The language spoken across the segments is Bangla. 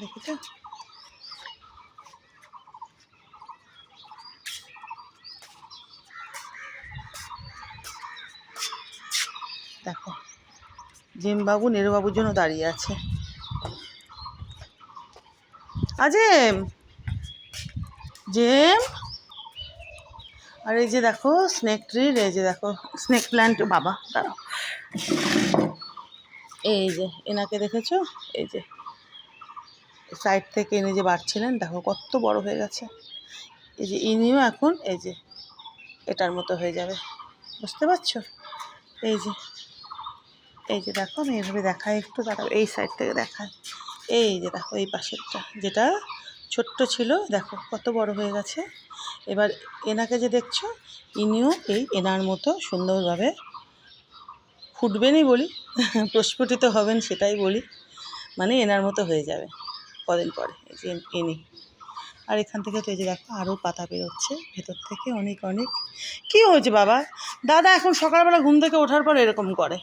দেখেছো? দেখো জিমবাবু নেরুবাবুর জন্য দাঁড়িয়ে আছে। আজিম, জেম। আর এই যে দেখো স্নেক ট্রির, এই যে দেখো স্নেক প্ল্যান্ট। বাবা দাঁড়াও, এই যে এনাকে দেখেছো? এই যে সাইড থেকে ইনি যে বাড়ছিলেন, দেখো কত বড় হয়ে গেছে। এই যে ইনিও এখন এই যে এটার মতো হয়ে যাবে, বুঝতে পারছো? এই যে দেখো, আমি এভাবে দেখাই একটু, দাঁড়াও এই সাইড থেকে দেখাই। এই যে দেখো এই পাশেরটা যেটা ছোট্ট ছিল, দেখো কত বড় হয়ে গেছে। এবার এনাকে যে দেখছো, ইনিও এই এনার মতো সুন্দরভাবে ফুটবেনই বলি, প্রস্ফুটিত হবেন সেটাই বলি, মানে এনার মতো হয়ে যাবে কদিন পরে। এই যে ইনি, আর এখান থেকে তো এই যে দেখো আরও পাতা বেরোচ্ছে ভেতর থেকে অনেক অনেক। কী হয়েছে বাবা? দাদা এখন সকালবেলা ঘুম থেকে ওঠার পর এরকম করে,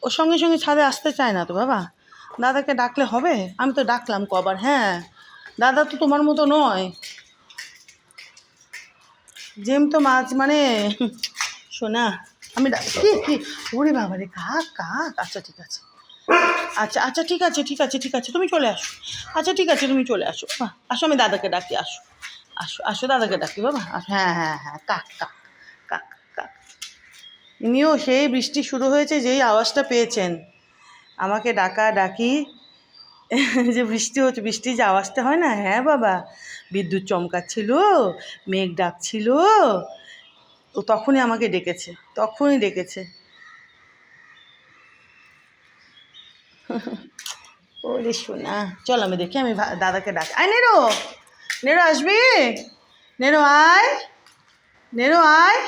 ওর সঙ্গে সঙ্গে ছাদে আসতে চায় না তো বাবা। দাদাকে ডাকলে হবে? আমি তো ডাকলাম কবার। হ্যাঁ, দাদা তো তোমার মতো নয়। জেম তো মাছ মানে শোনা। আমি কি ওরে বাবা রে, কাক কাক। আচ্ছা ঠিক আছে, আচ্ছা আচ্ছা ঠিক আছে ঠিক আছে ঠিক আছে, তুমি চলে আসো। আচ্ছা ঠিক আছে, তুমি চলে আসো। আসো, আমি দাদাকে ডাকি। আসো আসো আসো, দাদাকে ডাকি বাবা। হ্যাঁ হ্যাঁ হ্যাঁ, কাক কাক কাক কাক। ইনিও সেই বৃষ্টি শুরু হয়েছে যেই আওয়াজটা পেয়েছেন, আমাকে ডাকা ডাকি যে বৃষ্টি হচ্ছে, বৃষ্টির যে আওয়াজটা হয় না, হ্যাঁ বাবা, বিদ্যুৎ চমকাচ্ছিল, মেঘ ডাকছিল, ও তখনই আমাকে ডেকেছে, তখনই ডেকেছে। ওরে শোনা, চল আমি দেখি, আমি দাদাকে ডাক। আয় নেরো, নেরো আসবি? নেরো আয়, নেরো আয়।